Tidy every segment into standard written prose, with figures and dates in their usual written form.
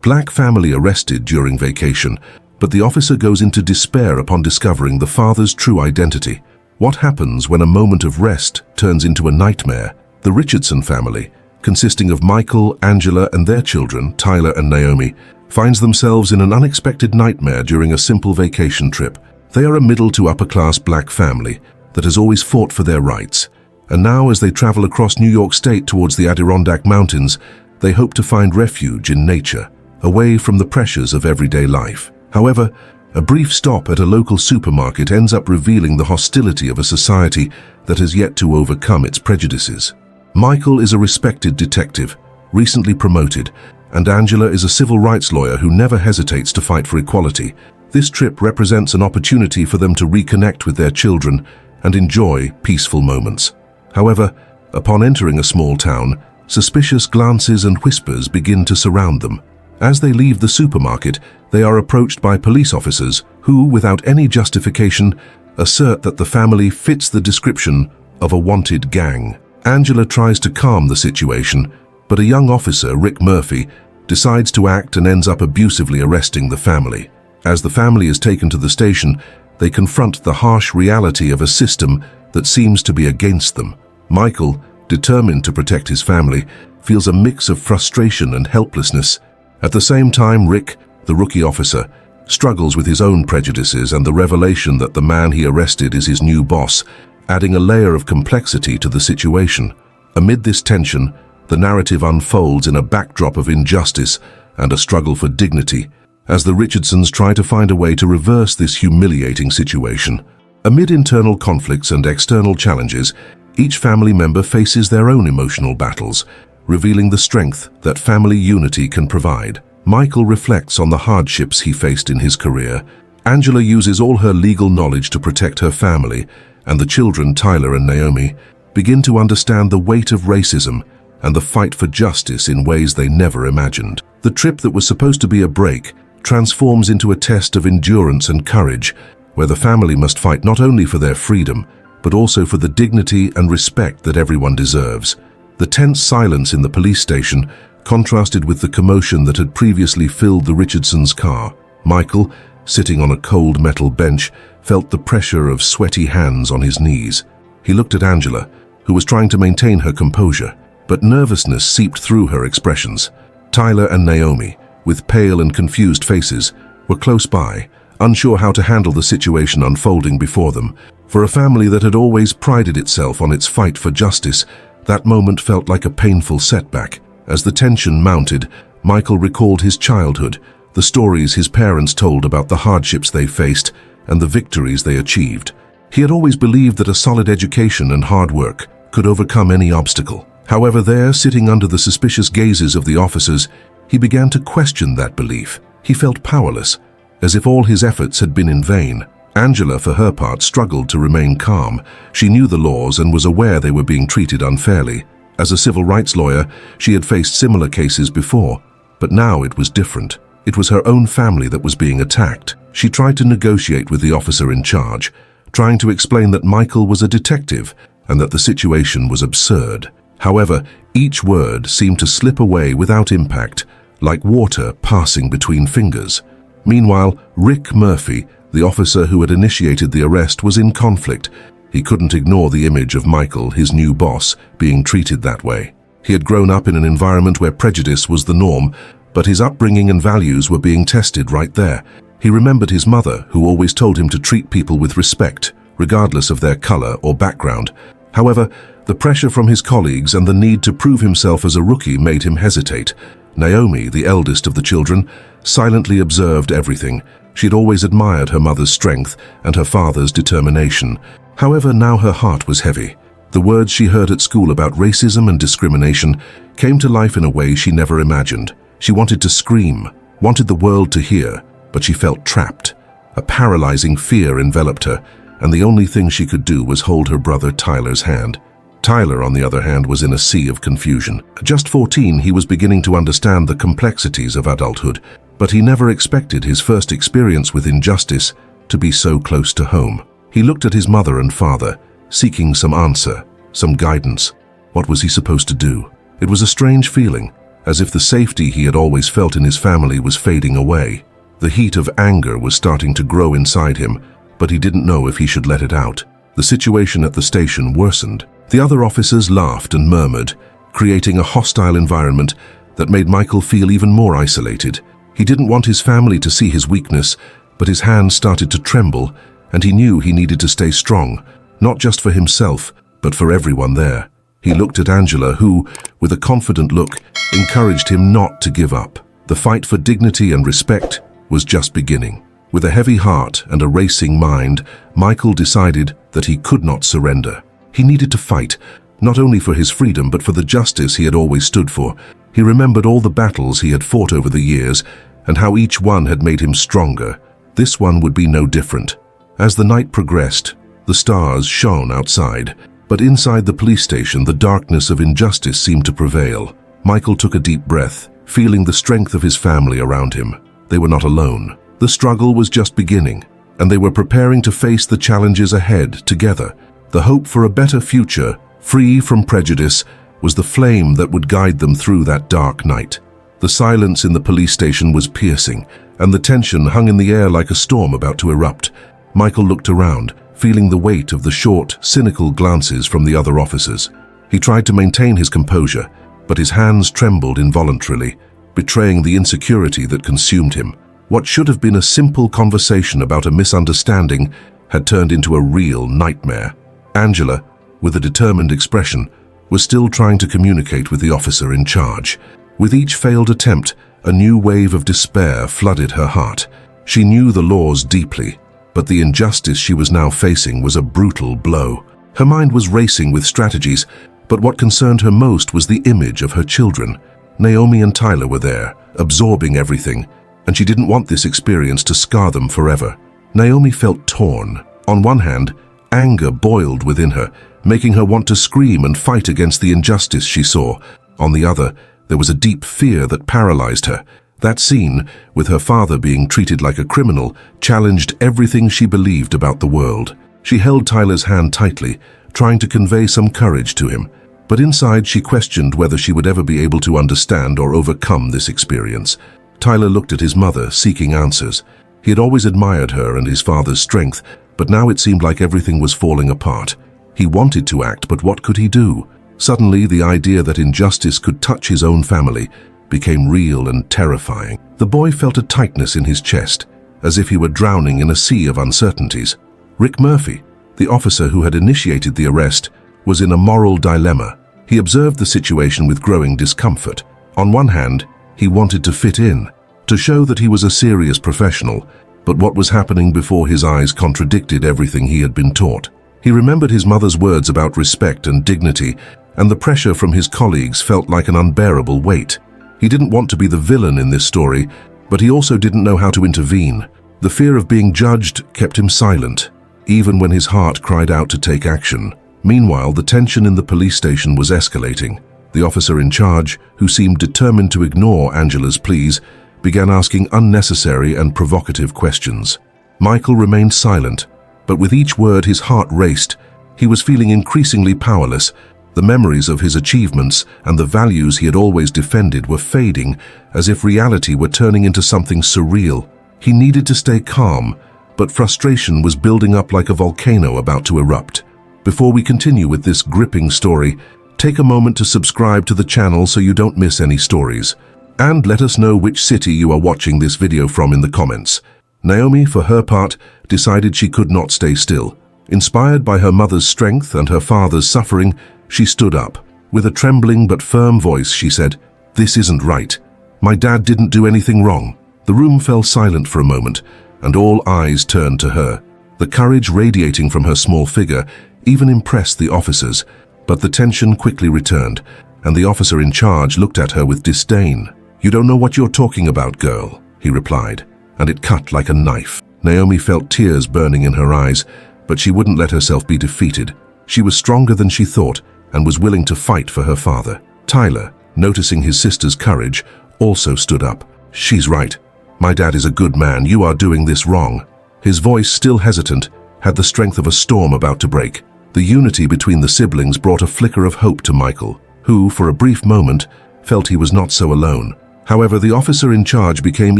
Black family arrested during vacation, but the officer goes into despair upon discovering the father's true identity. What happens when a moment of rest turns into a nightmare? The Richardson family, consisting of Michael, Angela, and their children, Tyler and Naomi, finds themselves in an unexpected nightmare during a simple vacation trip. They are a middle to upper-class black family that has always fought for their rights. And now, as they travel across New York State towards the Adirondack Mountains, they hope to find refuge in nature, away from the pressures of everyday life. However, a brief stop at a local supermarket ends up revealing the hostility of a society that has yet to overcome its prejudices. Michael is a respected detective, recently promoted, and Angela is a civil rights lawyer who never hesitates to fight for equality. This trip represents an opportunity for them to reconnect with their children and enjoy peaceful moments. However, upon entering a small town, suspicious glances and whispers begin to surround them. As they leave the supermarket, they are approached by police officers who, without any justification, assert that the family fits the description of a wanted gang. Angela tries to calm the situation, but a young officer, Rick Murphy, decides to act and ends up abusively arresting the family. As the family is taken to the station, they confront the harsh reality of a system that seems to be against them. Michael, determined to protect his family, feels a mix of frustration and helplessness. At the same time, Rick, the rookie officer, struggles with his own prejudices and the revelation that the man he arrested is his new boss, adding a layer of complexity to the situation. Amid this tension, the narrative unfolds in a backdrop of injustice and a struggle for dignity, as the Richardsons try to find a way to reverse this humiliating situation. Amid internal conflicts and external challenges, each family member faces their own emotional battles, revealing the strength that family unity can provide. Michael reflects on the hardships he faced in his career. Angela uses all her legal knowledge to protect her family, and the children, Tyler and Naomi, begin to understand the weight of racism and the fight for justice in ways they never imagined. The trip that was supposed to be a break transforms into a test of endurance and courage, where the family must fight not only for their freedom, but also for the dignity and respect that everyone deserves. The tense silence in the police station contrasted with the commotion that had previously filled the Richardsons' car. Michael, sitting on a cold metal bench, felt the pressure of sweaty hands on his knees. He looked at Angela, who was trying to maintain her composure, but nervousness seeped through her expressions. Tyler and Naomi, with pale and confused faces, were close by, unsure how to handle the situation unfolding before them. For a family that had always prided itself on its fight for justice, that moment felt like a painful setback. As the tension mounted, Michael recalled his childhood, the stories his parents told about the hardships they faced and the victories they achieved. He had always believed that a solid education and hard work could overcome any obstacle. However, there, sitting under the suspicious gazes of the officers, he began to question that belief. He felt powerless, as if all his efforts had been in vain. Angela, for her part, struggled to remain calm. She knew the laws and was aware they were being treated unfairly. As a civil rights lawyer, she had faced similar cases before, but now it was different. It was her own family that was being attacked. She tried to negotiate with the officer in charge, trying to explain that Michael was a detective and that the situation was absurd. However, each word seemed to slip away without impact, like water passing between fingers. Meanwhile, Rick Murphy, the officer who had initiated the arrest, was in conflict. He couldn't ignore the image of Michael, his new boss, being treated that way. He had grown up in an environment where prejudice was the norm, but his upbringing and values were being tested right there. He remembered his mother, who always told him to treat people with respect, regardless of their color or background. However, the pressure from his colleagues and the need to prove himself as a rookie made him hesitate. Naomi, the eldest of the children, silently observed everything. She had always admired her mother's strength and her father's determination. However, now her heart was heavy. The words she heard at school about racism and discrimination came to life in a way she never imagined. She wanted to scream, wanted the world to hear, but she felt trapped. A paralyzing fear enveloped her, and the only thing she could do was hold her brother Tyler's hand. Tyler, on the other hand, was in a sea of confusion. At just 14, he was beginning to understand the complexities of adulthood, but he never expected his first experience with injustice to be so close to home. He looked at his mother and father, seeking some answer, some guidance. What was he supposed to do? It was a strange feeling, as if the safety he had always felt in his family was fading away. The heat of anger was starting to grow inside him, but he didn't know if he should let it out. The situation at the station worsened. The other officers laughed and murmured, creating a hostile environment that made Michael feel even more isolated. He didn't want his family to see his weakness, but his hands started to tremble, and he knew he needed to stay strong, not just for himself, but for everyone there. He looked at Angela, who, with a confident look, encouraged him not to give up. The fight for dignity and respect was just beginning. With a heavy heart and a racing mind, Michael decided that he could not surrender. He needed to fight, not only for his freedom but for the justice he had always stood for. He remembered all the battles he had fought over the years and how each one had made him stronger. This one would be no different. As the night progressed, the stars shone outside, but inside the police station the darkness of injustice seemed to prevail. Michael took a deep breath, feeling the strength of his family around him. They were not alone. The struggle was just beginning, and they were preparing to face the challenges ahead together. The hope for a better future, free from prejudice, was the flame that would guide them through that dark night. The silence in the police station was piercing, and the tension hung in the air like a storm about to erupt. Michael looked around, feeling the weight of the short, cynical glances from the other officers. He tried to maintain his composure, but his hands trembled involuntarily, betraying the insecurity that consumed him. What should have been a simple conversation about a misunderstanding had turned into a real nightmare. Angela, with a determined expression, was still trying to communicate with the officer in charge. With each failed attempt, a new wave of despair flooded her heart. She knew the laws deeply, but the injustice she was now facing was a brutal blow. Her mind was racing with strategies, but what concerned her most was the image of her children. Naomi and Tyler were there, absorbing everything, and she didn't want this experience to scar them forever. Naomi felt torn. On one hand, anger boiled within her, making her want to scream and fight against the injustice she saw. On the other, there was a deep fear that paralyzed her. That scene, with her father being treated like a criminal, challenged everything she believed about the world. She held Tyler's hand tightly, trying to convey some courage to him, but inside she questioned whether she would ever be able to understand or overcome this experience. Tyler looked at his mother, seeking answers. He had always admired her and his father's strength, but now it seemed like everything was falling apart. He wanted to act, but what could he do? Suddenly, the idea that injustice could touch his own family became real and terrifying. The boy felt a tightness in his chest, as if he were drowning in a sea of uncertainties. Rick Murphy, the officer who had initiated the arrest, was in a moral dilemma. He observed the situation with growing discomfort. On one hand, he wanted to fit in, to show that he was a serious professional, but what was happening before his eyes contradicted everything he had been taught. He remembered his mother's words about respect and dignity, and the pressure from his colleagues felt like an unbearable weight. He didn't want to be the villain in this story, but he also didn't know how to intervene. The fear of being judged kept him silent, even when his heart cried out to take action. Meanwhile, the tension in the police station was escalating. The officer in charge, who seemed determined to ignore Angela's pleas, began asking unnecessary and provocative questions. Michael remained silent, but with each word his heart raced. He was feeling increasingly powerless. The memories of his achievements and the values he had always defended were fading, as if reality were turning into something surreal. He needed to stay calm, but frustration was building up like a volcano about to erupt. Before we continue with this gripping story, take a moment to subscribe to the channel so you don't miss any stories. And let us know which city you are watching this video from in the comments. Naomi, for her part, decided she could not stay still. Inspired by her mother's strength and her father's suffering, she stood up. With a trembling but firm voice, she said, "This isn't right. My dad didn't do anything wrong." The room fell silent for a moment, and all eyes turned to her. The courage radiating from her small figure even impressed the officers, but the tension quickly returned, and the officer in charge looked at her with disdain. "You don't know what you're talking about, girl," he replied, and it cut like a knife. Naomi felt tears burning in her eyes, but she wouldn't let herself be defeated. She was stronger than she thought and was willing to fight for her father. Tyler, noticing his sister's courage, also stood up. "She's right. My dad is a good man. You are doing this wrong." His voice, still hesitant, had the strength of a storm about to break. The unity between the siblings brought a flicker of hope to Michael, who, for a brief moment, felt he was not so alone. However, the officer in charge became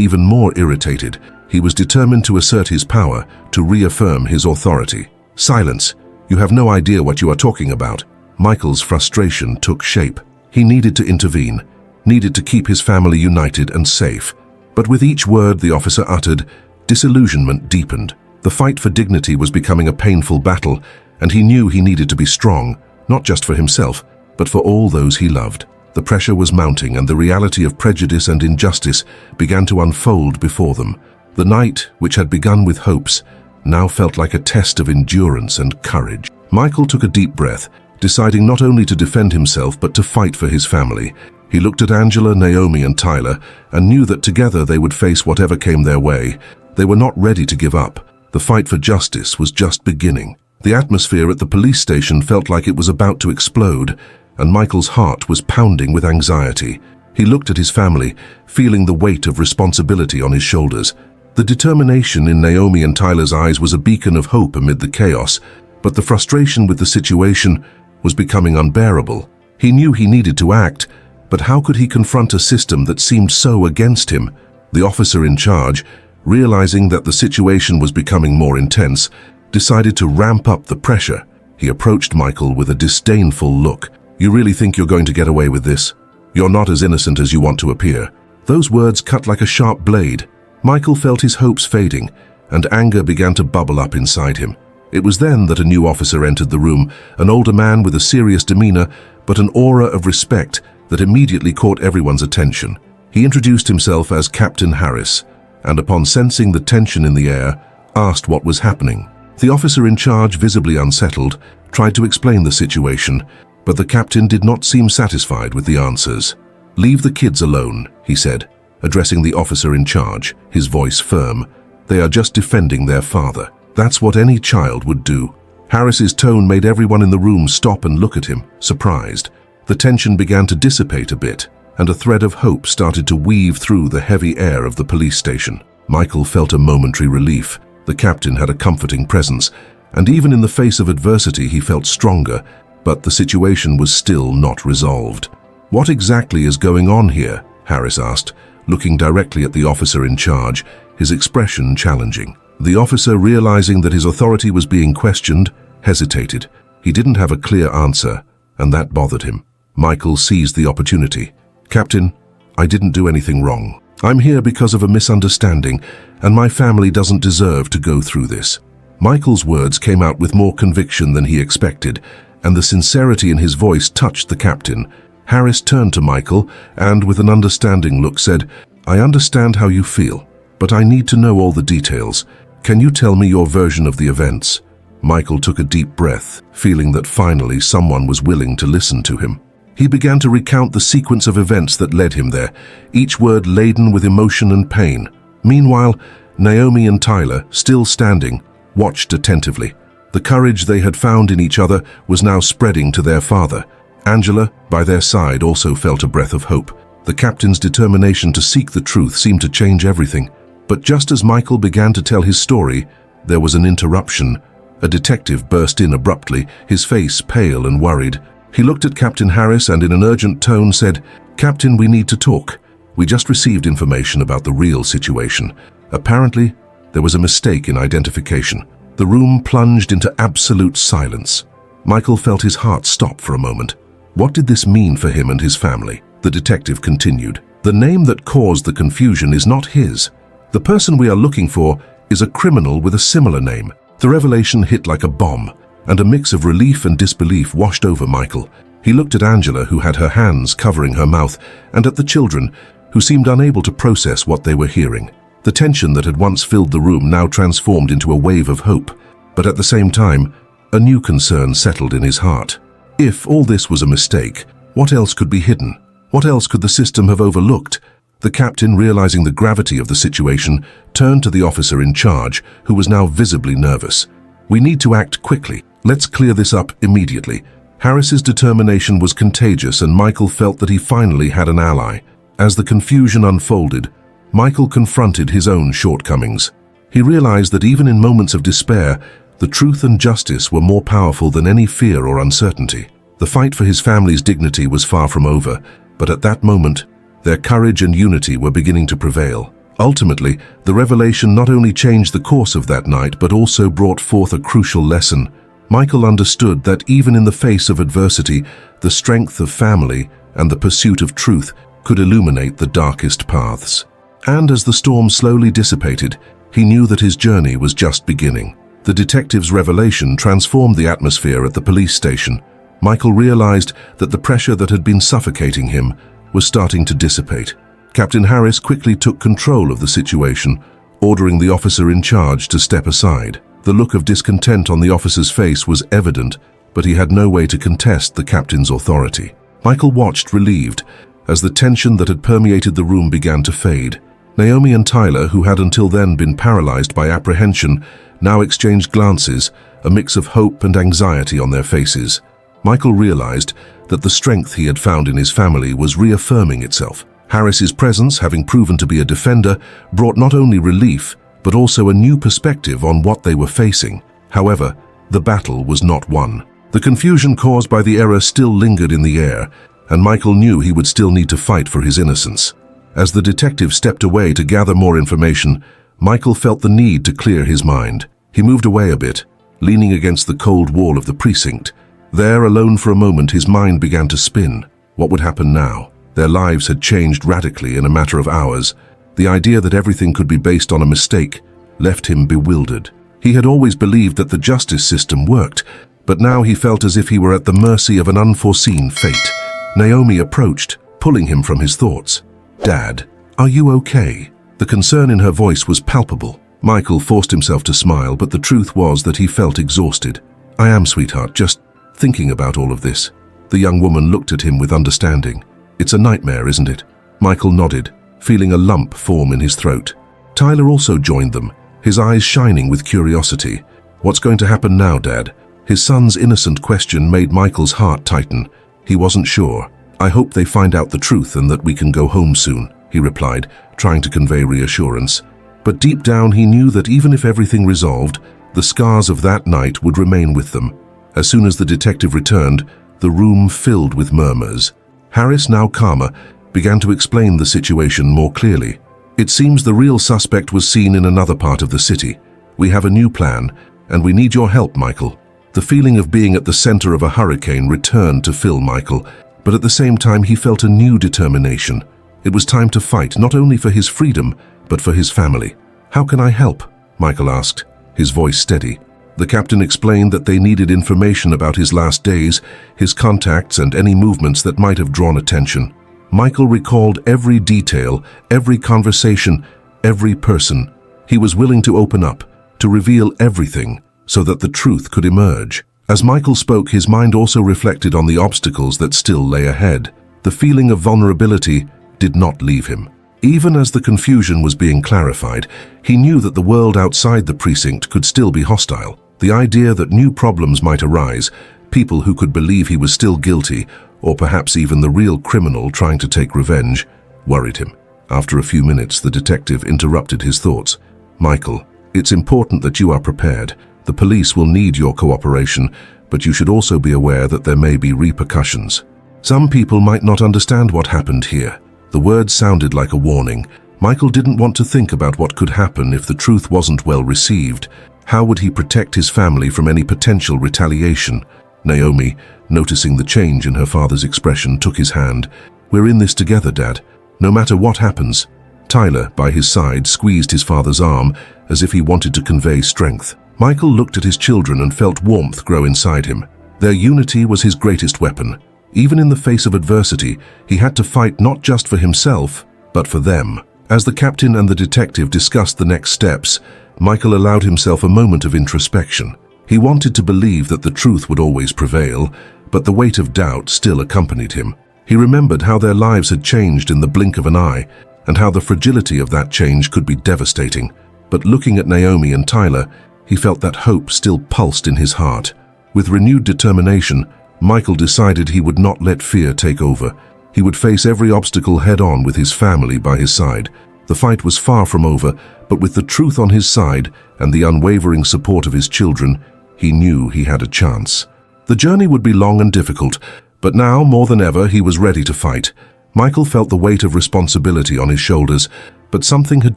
even more irritated. He was determined to assert his power, to reaffirm his authority. "Silence! You have no idea what you are talking about." Michael's frustration took shape. He needed to intervene, needed to keep his family united and safe. But with each word the officer uttered, disillusionment deepened. The fight for dignity was becoming a painful battle, and he knew he needed to be strong, not just for himself, but for all those he loved. The pressure was mounting, and the reality of prejudice and injustice began to unfold before them. The night, which had begun with hopes, now felt like a test of endurance and courage. Michael took a deep breath, deciding not only to defend himself but to fight for his family. He looked at Angela, Naomi, and Tyler and knew that together they would face whatever came their way. They were not ready to give up. The fight for justice was just beginning. The atmosphere at the police station felt like it was about to explode, and Michael's heart was pounding with anxiety. He looked at his family, feeling the weight of responsibility on his shoulders. The determination in Naomi and Tyler's eyes was a beacon of hope amid the chaos, but the frustration with the situation was becoming unbearable. He knew he needed to act, but how could he confront a system that seemed so against him? The officer in charge, realizing that the situation was becoming more intense, decided to ramp up the pressure. He approached Michael with a disdainful look. "You really think you're going to get away with this? You're not as innocent as you want to appear." Those words cut like a sharp blade. Michael felt his hopes fading, and anger began to bubble up inside him. It was then that a new officer entered the room, an older man with a serious demeanor, but an aura of respect that immediately caught everyone's attention. He introduced himself as Captain Harris, and upon sensing the tension in the air, asked what was happening. The officer in charge, visibly unsettled, tried to explain the situation, but the captain did not seem satisfied with the answers. "Leave the kids alone," he said, addressing the officer in charge, his voice firm. "They are just defending their father. That's what any child would do." Harris's tone made everyone in the room stop and look at him, surprised. The tension began to dissipate a bit, and a thread of hope started to weave through the heavy air of the police station. Michael felt a momentary relief. The captain had a comforting presence, and even in the face of adversity he felt stronger, but the situation was still not resolved. "What exactly is going on here?" Harris asked, looking directly at the officer in charge, his expression challenging. The officer, realizing that his authority was being questioned, hesitated. He didn't have a clear answer, and that bothered him. Michael seized the opportunity. "Captain, I didn't do anything wrong. I'm here because of a misunderstanding, and my family doesn't deserve to go through this." Michael's words came out with more conviction than he expected, and the sincerity in his voice touched the captain. Harris turned to Michael and, with an understanding look, said, "I understand how you feel, but I need to know all the details. Can you tell me your version of the events?" Michael took a deep breath, feeling that finally someone was willing to listen to him. He began to recount the sequence of events that led him there, each word laden with emotion and pain. Meanwhile, Naomi and Tyler, still standing, watched attentively. The courage they had found in each other was now spreading to their father. Angela, by their side, also felt a breath of hope. The captain's determination to seek the truth seemed to change everything. But just as Michael began to tell his story, there was an interruption. A detective burst in abruptly, his face pale and worried. He looked at Captain Harris and in an urgent tone said, "Captain, we need to talk. We just received information about the real situation. Apparently, there was a mistake in identification." The room plunged into absolute silence. Michael felt his heart stop for a moment. What did this mean for him and his family? The detective continued. "The name that caused the confusion is not his. The person we are looking for is a criminal with a similar name." The revelation hit like a bomb, and a mix of relief and disbelief washed over Michael. He looked at Angela, who had her hands covering her mouth, and at the children, who seemed unable to process what they were hearing. The tension that had once filled the room now transformed into a wave of hope, but at the same time, a new concern settled in his heart. If all this was a mistake, what else could be hidden? What else could the system have overlooked? The captain, realizing the gravity of the situation, turned to the officer in charge, who was now visibly nervous. "We need to act quickly. Let's clear this up immediately." Harris's determination was contagious, and Michael felt that he finally had an ally. As the confusion unfolded, Michael confronted his own shortcomings. He realized that even in moments of despair, the truth and justice were more powerful than any fear or uncertainty. The fight for his family's dignity was far from over, but at that moment, their courage and unity were beginning to prevail. Ultimately, the revelation not only changed the course of that night, but also brought forth a crucial lesson. Michael understood that even in the face of adversity, the strength of family and the pursuit of truth could illuminate the darkest paths. And as the storm slowly dissipated, he knew that his journey was just beginning. The detective's revelation transformed the atmosphere at the police station. Michael realized that the pressure that had been suffocating him was starting to dissipate. Captain Harris quickly took control of the situation, ordering the officer in charge to step aside. The look of discontent on the officer's face was evident, but he had no way to contest the captain's authority. Michael watched relieved as the tension that had permeated the room began to fade. Naomi and Tyler, who had until then been paralyzed by apprehension, now exchanged glances, a mix of hope and anxiety on their faces. Michael realized that the strength he had found in his family was reaffirming itself. Harris's presence, having proven to be a defender, brought not only relief, but also a new perspective on what they were facing. However, the battle was not won. The confusion caused by the error still lingered in the air, and Michael knew he would still need to fight for his innocence. As the detective stepped away to gather more information, Michael felt the need to clear his mind. He moved away a bit, leaning against the cold wall of the precinct. There, alone for a moment, his mind began to spin. What would happen now? Their lives had changed radically in a matter of hours. The idea that everything could be based on a mistake left him bewildered. He had always believed that the justice system worked, but now he felt as if he were at the mercy of an unforeseen fate. Naomi approached, pulling him from his thoughts. "Dad, are you okay?" The concern in her voice was palpable. Michael forced himself to smile, but the truth was that he felt exhausted. "I am, sweetheart, just thinking about all of this." The young woman looked at him with understanding. "It's a nightmare, isn't it?" Michael nodded, feeling a lump form in his throat. Tyler also joined them, his eyes shining with curiosity. "What's going to happen now, Dad?" His son's innocent question made Michael's heart tighten. He wasn't sure. "I hope they find out the truth and that we can go home soon," he replied, trying to convey reassurance. But deep down he knew that even if everything resolved, the scars of that night would remain with them. As soon as the detective returned, the room filled with murmurs. Harris, now calmer, began to explain the situation more clearly. "It seems the real suspect was seen in another part of the city. We have a new plan, and we need your help, Michael." The feeling of being at the center of a hurricane returned to fill Michael, but at the same time he felt a new determination. It was time to fight, not only for his freedom, but for his family. "How can I help?" Michael asked, his voice steady. The captain explained that they needed information about his last days, his contacts, and any movements that might have drawn attention. Michael recalled every detail, every conversation, every person. He was willing to open up, to reveal everything, so that the truth could emerge. As Michael spoke, his mind also reflected on the obstacles that still lay ahead. The feeling of vulnerability did not leave him. Even as the confusion was being clarified, he knew that the world outside the precinct could still be hostile. The idea that new problems might arise, people who could believe he was still guilty, or perhaps even the real criminal trying to take revenge, worried him. After a few minutes, the detective interrupted his thoughts. "Michael, it's important that you are prepared. The police will need your cooperation, but you should also be aware that there may be repercussions. Some people might not understand what happened here." The words sounded like a warning. Michael didn't want to think about what could happen if the truth wasn't well received. How would he protect his family from any potential retaliation? Naomi, noticing the change in her father's expression, took his hand. "We're in this together, Dad. No matter what happens." Tyler, by his side, squeezed his father's arm as if he wanted to convey strength. Michael looked at his children and felt warmth grow inside him. Their unity was his greatest weapon. Even in the face of adversity, he had to fight not just for himself, but for them. As the captain and the detective discussed the next steps, Michael allowed himself a moment of introspection. He wanted to believe that the truth would always prevail, but the weight of doubt still accompanied him. He remembered how their lives had changed in the blink of an eye, and how the fragility of that change could be devastating. But looking at Naomi and Tyler, he felt that hope still pulsed in his heart. With renewed determination, Michael decided he would not let fear take over. He would face every obstacle head-on with his family by his side. The fight was far from over, but with the truth on his side and the unwavering support of his children, he knew he had a chance. The journey would be long and difficult, but now, more than ever, he was ready to fight. Michael felt the weight of responsibility on his shoulders, but something had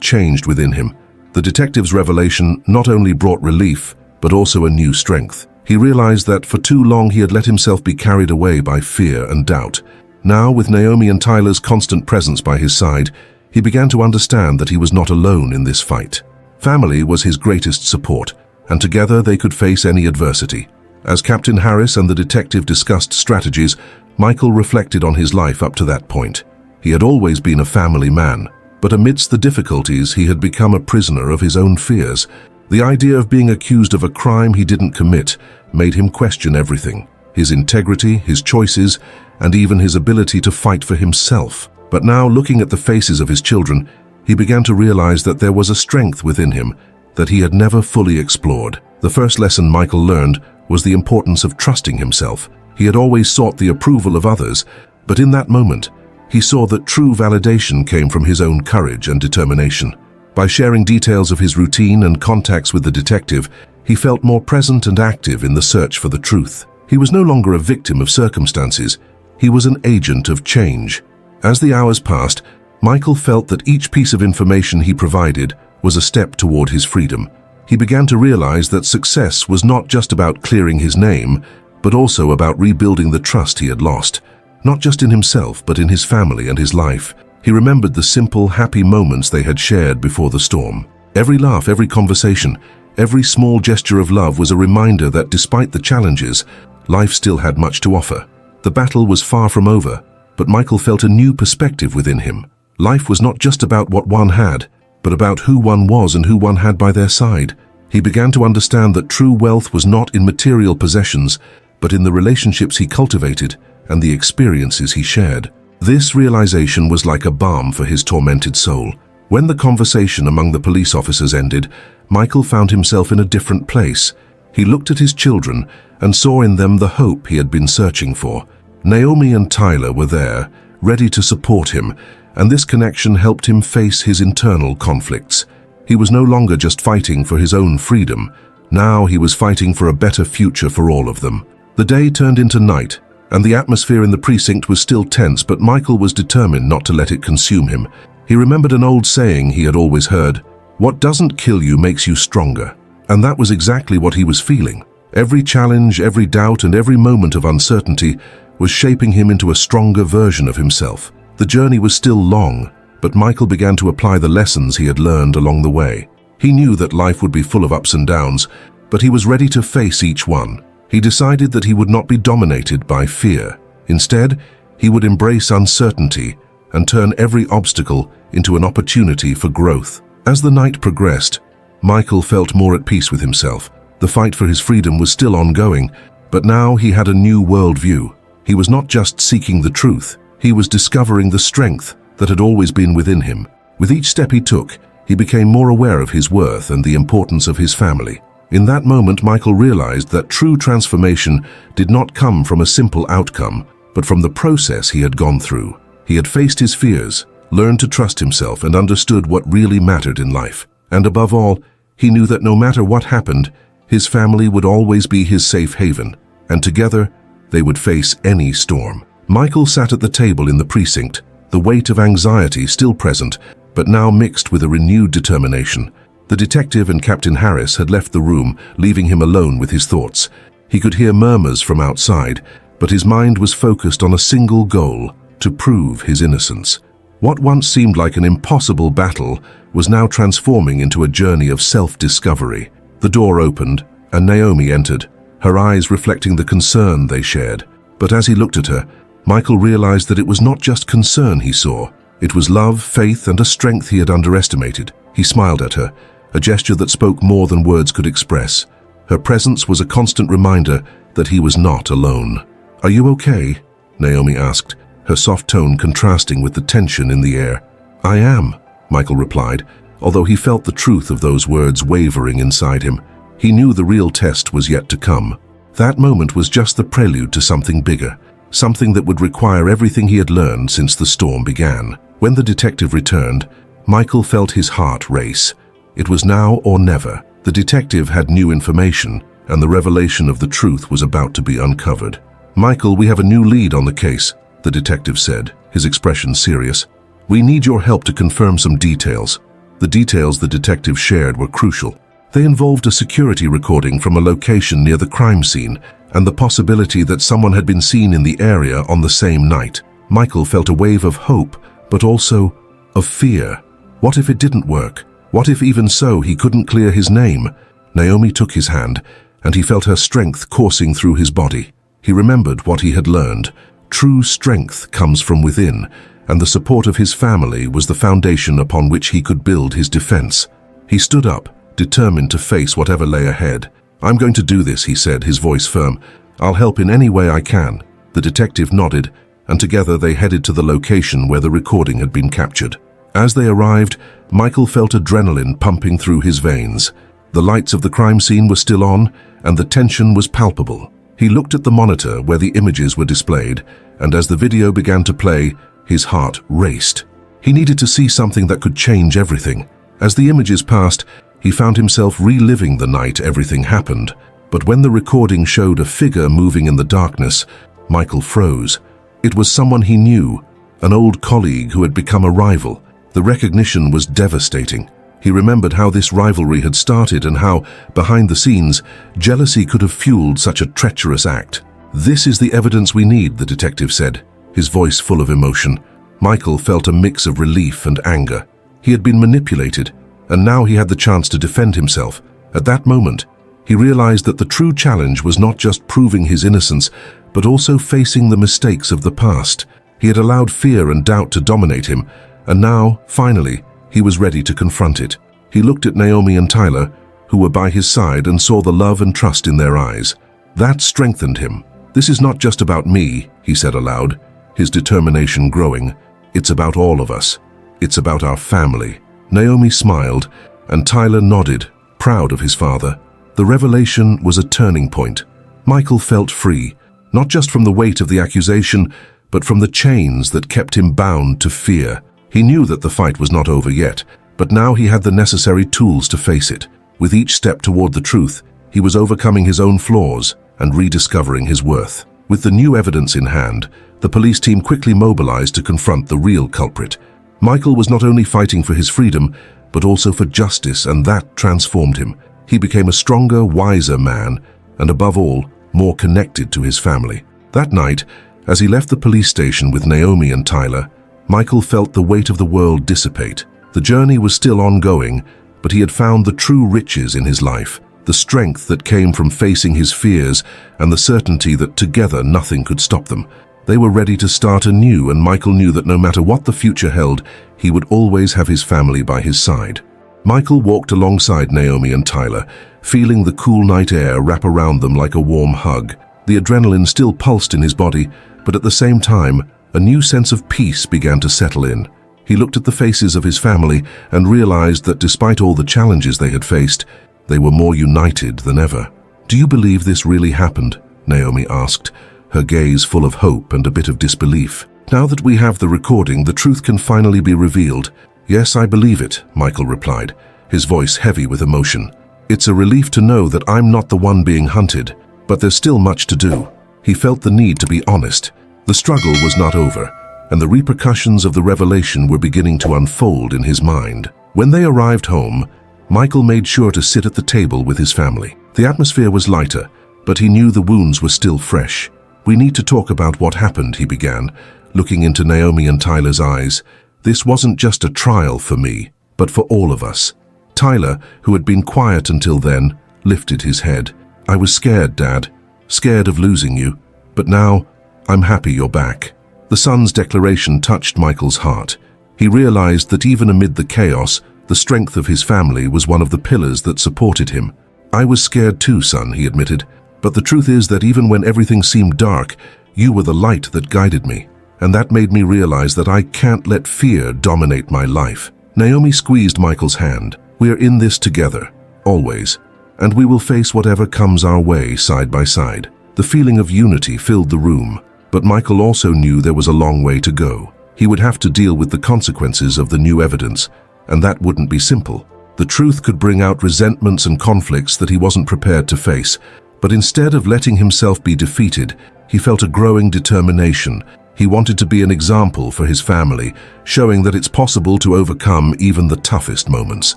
changed within him. The detective's revelation not only brought relief, but also a new strength. He realized that for too long he had let himself be carried away by fear and doubt. Now, with Naomi and Tyler's constant presence by his side, he began to understand that he was not alone in this fight. Family was his greatest support, and together they could face any adversity. As Captain Harris and the detective discussed strategies, Michael reflected on his life up to that point. He had always been a family man, but amidst the difficulties he had become a prisoner of his own fears. The idea of being accused of a crime he didn't commit made him question everything: his integrity, his choices, and even his ability to fight for himself. But now, looking at the faces of his children, he began to realize that there was a strength within him that he had never fully explored. The first lesson Michael learned was the importance of trusting himself. He had always sought the approval of others, but in that moment, he saw that true validation came from his own courage and determination. By sharing details of his routine and contacts with the detective, he felt more present and active in the search for the truth. He was no longer a victim of circumstances. He was an agent of change. As the hours passed, Michael felt that each piece of information he provided was a step toward his freedom. He began to realize that success was not just about clearing his name, but also about rebuilding the trust he had lost, not just in himself, but in his family and his life. He remembered the simple, happy moments they had shared before the storm. Every laugh, every conversation, every small gesture of love was a reminder that despite the challenges, life still had much to offer. The battle was far from over, but Michael felt a new perspective within him. Life was not just about what one had, but about who one was and who one had by their side. He began to understand that true wealth was not in material possessions, but in the relationships he cultivated and the experiences he shared. This realization was like a balm for his tormented soul. When the conversation among the police officers ended, Michael found himself in a different place. He looked at his children and saw in them the hope he had been searching for. Naomi and Tyler were there, ready to support him, and this connection helped him face his internal conflicts. He was no longer just fighting for his own freedom. Now he was fighting for a better future for all of them. The day turned into night, and the atmosphere in the precinct was still tense, but Michael was determined not to let it consume him. He remembered an old saying he had always heard: "What doesn't kill you makes you stronger." And that was exactly what he was feeling. Every challenge, every doubt, and every moment of uncertainty was shaping him into a stronger version of himself. The journey was still long, but Michael began to apply the lessons he had learned along the way. He knew that life would be full of ups and downs, but he was ready to face each one. He decided that he would not be dominated by fear. Instead, he would embrace uncertainty and turn every obstacle into an opportunity for growth. As the night progressed, Michael felt more at peace with himself. The fight for his freedom was still ongoing, but now he had a new worldview. He was not just seeking the truth, he was discovering the strength that had always been within him. With each step he took, he became more aware of his worth and the importance of his family. In that moment, Michael realized that true transformation did not come from a simple outcome, but from the process he had gone through. He had faced his fears, learned to trust himself, and understood what really mattered in life. And above all, he knew that no matter what happened, his family would always be his safe haven, and together they would face any storm. Michael sat at the table in the precinct, the weight of anxiety still present, but now mixed with a renewed determination. The detective and Captain Harris had left the room, leaving him alone with his thoughts. He could hear murmurs from outside, but his mind was focused on a single goal: to prove his innocence. What once seemed like an impossible battle was now transforming into a journey of self-discovery. The door opened, and Naomi entered, her eyes reflecting the concern they shared. But as he looked at her, Michael realized that it was not just concern he saw. It was love, faith, and a strength he had underestimated. He smiled at her, a gesture that spoke more than words could express. Her presence was a constant reminder that he was not alone. "Are you okay?" Naomi asked, her soft tone contrasting with the tension in the air. "I am," Michael replied, although he felt the truth of those words wavering inside him. He knew the real test was yet to come. That moment was just the prelude to something bigger, something that would require everything he had learned since the storm began. When the detective returned, Michael felt his heart race. It was now or never. The detective had new information, and the revelation of the truth was about to be uncovered. "Michael, we have a new lead on the case," the detective said, his expression serious. "We need your help to confirm some details." The details the detective shared were crucial. They involved a security recording from a location near the crime scene and the possibility that someone had been seen in the area on the same night. Michael felt a wave of hope, but also of fear. What if it didn't work? What if even so he couldn't clear his name? Naomi took his hand, and he felt her strength coursing through his body. He remembered what he had learned. True strength comes from within, and the support of his family was the foundation upon which he could build his defense. He stood up, determined to face whatever lay ahead. "I'm going to do this," he said, his voice firm. "I'll help in any way I can." The detective nodded, and together they headed to the location where the recording had been captured. As they arrived, Michael felt adrenaline pumping through his veins. The lights of the crime scene were still on, and the tension was palpable. He looked at the monitor where the images were displayed, and as the video began to play, his heart raced. He needed to see something that could change everything. As the images passed, he found himself reliving the night everything happened. But when the recording showed a figure moving in the darkness, Michael froze. It was someone he knew, an old colleague who had become a rival. The recognition was devastating. He remembered how this rivalry had started and how, behind the scenes, jealousy could have fueled such a treacherous act. "This is the evidence we need," the detective said, his voice full of emotion. Michael felt a mix of relief and anger. He had been manipulated, and now he had the chance to defend himself. At that moment, he realized that the true challenge was not just proving his innocence, but also facing the mistakes of the past. He had allowed fear and doubt to dominate him, and now, finally, he was ready to confront it. He looked at Naomi and Tyler, who were by his side, and saw the love and trust in their eyes. That strengthened him. "This is not just about me," he said aloud, his determination growing. "It's about all of us. It's about our family." Naomi smiled, and Tyler nodded, proud of his father. The revelation was a turning point. Michael felt free, not just from the weight of the accusation, but from the chains that kept him bound to fear. He knew that the fight was not over yet, but now he had the necessary tools to face it. With each step toward the truth, he was overcoming his own flaws and rediscovering his worth. With the new evidence in hand, the police team quickly mobilized to confront the real culprit. Michael was not only fighting for his freedom, but also for justice, and that transformed him. He became a stronger, wiser man, and above all, more connected to his family. That night, as he left the police station with Naomi and Tyler, Michael felt the weight of the world dissipate. The journey was still ongoing, but he had found the true riches in his life, the strength that came from facing his fears and the certainty that together nothing could stop them. They were ready to start anew, and Michael knew that no matter what the future held, he would always have his family by his side. Michael walked alongside Naomi and Tyler, feeling the cool night air wrap around them like a warm hug. The adrenaline still pulsed in his body, but at the same time, a new sense of peace began to settle in. He looked at the faces of his family and realized that despite all the challenges they had faced, they were more united than ever. "Do you believe this really happened?" Naomi asked, her gaze full of hope and a bit of disbelief. "Now that we have the recording, the truth can finally be revealed." "Yes, I believe it," Michael replied, his voice heavy with emotion. "It's a relief to know that I'm not the one being hunted, but there's still much to do." He felt the need to be honest. The struggle was not over, and the repercussions of the revelation were beginning to unfold in his mind. When they arrived home, Michael made sure to sit at the table with his family. The atmosphere was lighter, but he knew the wounds were still fresh. "We need to talk about what happened," he began, looking into Naomi and Tyler's eyes. "This wasn't just a trial for me, but for all of us." Tyler, who had been quiet until then, lifted his head. "I was scared, Dad, scared of losing you, but now I'm happy you're back." The son's declaration touched Michael's heart. He realized that even amid the chaos, the strength of his family was one of the pillars that supported him. "I was scared too, son," he admitted, "but the truth is that even when everything seemed dark, you were the light that guided me. And that made me realize that I can't let fear dominate my life." Naomi squeezed Michael's hand. "We're in this together, always, and we will face whatever comes our way side by side." The feeling of unity filled the room, but Michael also knew there was a long way to go. He would have to deal with the consequences of the new evidence, and that wouldn't be simple. The truth could bring out resentments and conflicts that he wasn't prepared to face, but instead of letting himself be defeated, he felt a growing determination. He wanted to be an example for his family, showing that it's possible to overcome even the toughest moments.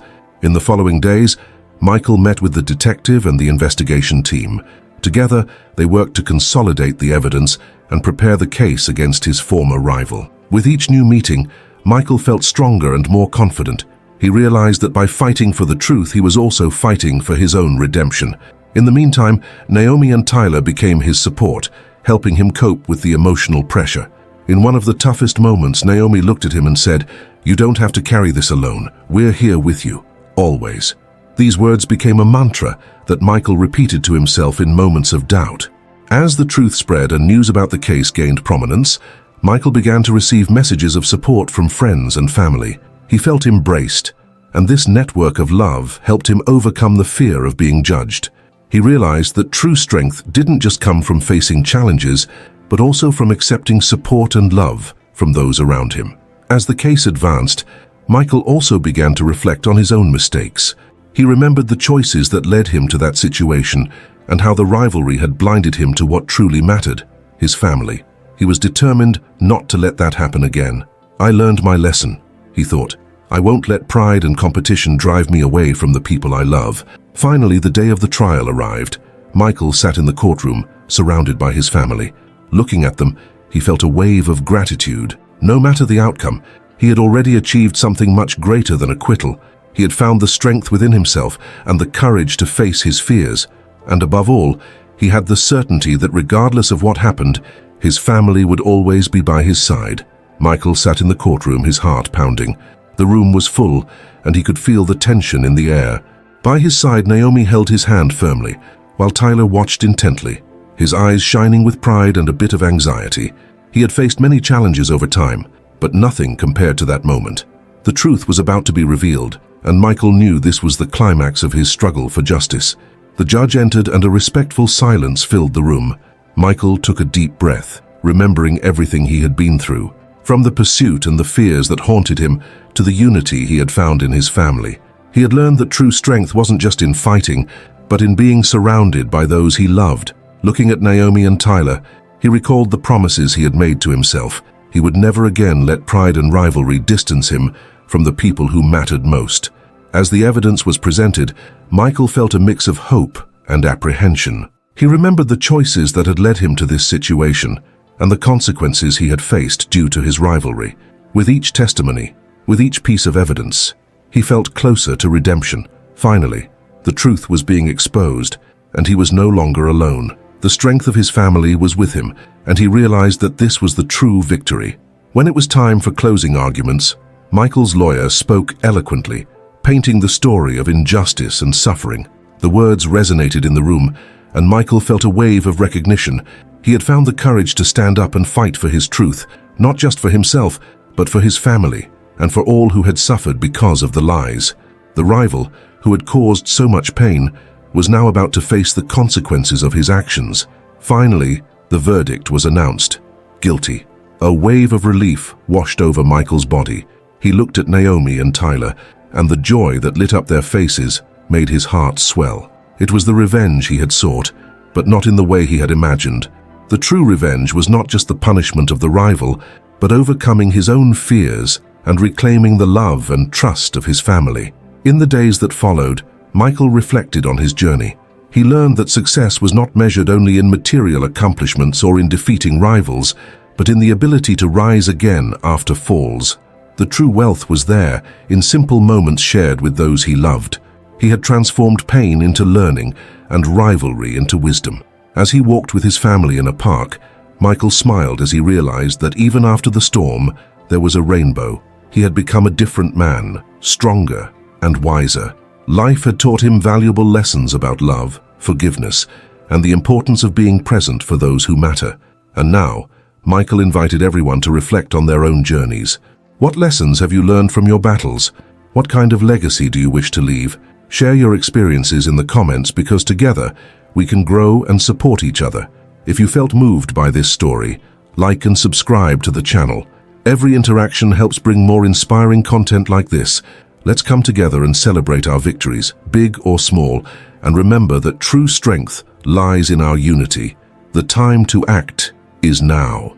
In the following days, Michael met with the detective and the investigation team. Together, they worked to consolidate the evidence and prepare the case against his former rival. With each new meeting, Michael felt stronger and more confident. He realized that by fighting for the truth, he was also fighting for his own redemption. In the meantime, Naomi and Tyler became his support, helping him cope with the emotional pressure. In one of the toughest moments, Naomi looked at him and said, "You don't have to carry this alone. We're here with you, always." These words became a mantra that Michael repeated to himself in moments of doubt. As the truth spread and news about the case gained prominence, Michael began to receive messages of support from friends and family. He felt embraced, and this network of love helped him overcome the fear of being judged. He realized that true strength didn't just come from facing challenges, but also from accepting support and love from those around him. As the case advanced, Michael also began to reflect on his own mistakes. He remembered the choices that led him to that situation and how the rivalry had blinded him to what truly mattered, his family. He was determined not to let that happen again. "I learned my lesson," he thought. "I won't let pride and competition drive me away from the people I love." Finally, the day of the trial arrived. Michael sat in the courtroom, surrounded by his family. Looking at them, he felt a wave of gratitude. No matter the outcome, he had already achieved something much greater than acquittal. He had found the strength within himself and the courage to face his fears. And above all, he had the certainty that regardless of what happened, his family would always be by his side. Michael sat in the courtroom, his heart pounding. The room was full, and he could feel the tension in the air. By his side, Naomi held his hand firmly, while Tyler watched intently, his eyes shining with pride and a bit of anxiety. He had faced many challenges over time, but nothing compared to that moment. The truth was about to be revealed, and Michael knew this was the climax of his struggle for justice. The judge entered and a respectful silence filled the room. Michael took a deep breath, remembering everything he had been through, from the pursuit and the fears that haunted him to the unity he had found in his family. He had learned that true strength wasn't just in fighting, but in being surrounded by those he loved. Looking at Naomi and Tyler, he recalled the promises he had made to himself. He would never again let pride and rivalry distance him from the people who mattered most. As the evidence was presented, Michael felt a mix of hope and apprehension. He remembered the choices that had led him to this situation and the consequences he had faced due to his rivalry. With each testimony, with each piece of evidence, he felt closer to redemption. Finally, the truth was being exposed, and he was no longer alone. The strength of his family was with him, and he realized that this was the true victory. When it was time for closing arguments, Michael's lawyer spoke eloquently, painting the story of injustice and suffering. The words resonated in the room, and Michael felt a wave of recognition. He had found the courage to stand up and fight for his truth, not just for himself, but for his family, and for all who had suffered because of the lies. The rival, who had caused so much pain, was now about to face the consequences of his actions. Finally, the verdict was announced. Guilty. A wave of relief washed over Michael's body. He looked at Naomi and Tyler, and the joy that lit up their faces made his heart swell. It was the revenge he had sought, but not in the way he had imagined. The true revenge was not just the punishment of the rival, but overcoming his own fears and reclaiming the love and trust of his family. In the days that followed, Michael reflected on his journey. He learned that success was not measured only in material accomplishments or in defeating rivals, but in the ability to rise again after falls. The true wealth was there, in simple moments shared with those he loved. He had transformed pain into learning and rivalry into wisdom. As he walked with his family in a park, Michael smiled as he realized that even after the storm, there was a rainbow. He had become a different man, stronger and wiser. Life had taught him valuable lessons about love, forgiveness, and the importance of being present for those who matter. And now, Michael invited everyone to reflect on their own journeys. What lessons have you learned from your battles? What kind of legacy do you wish to leave? Share your experiences in the comments, because together we can grow and support each other. If you felt moved by this story, like and subscribe to the channel. Every interaction helps bring more inspiring content like this. Let's come together and celebrate our victories, big or small, and remember that true strength lies in our unity. The time to act is now.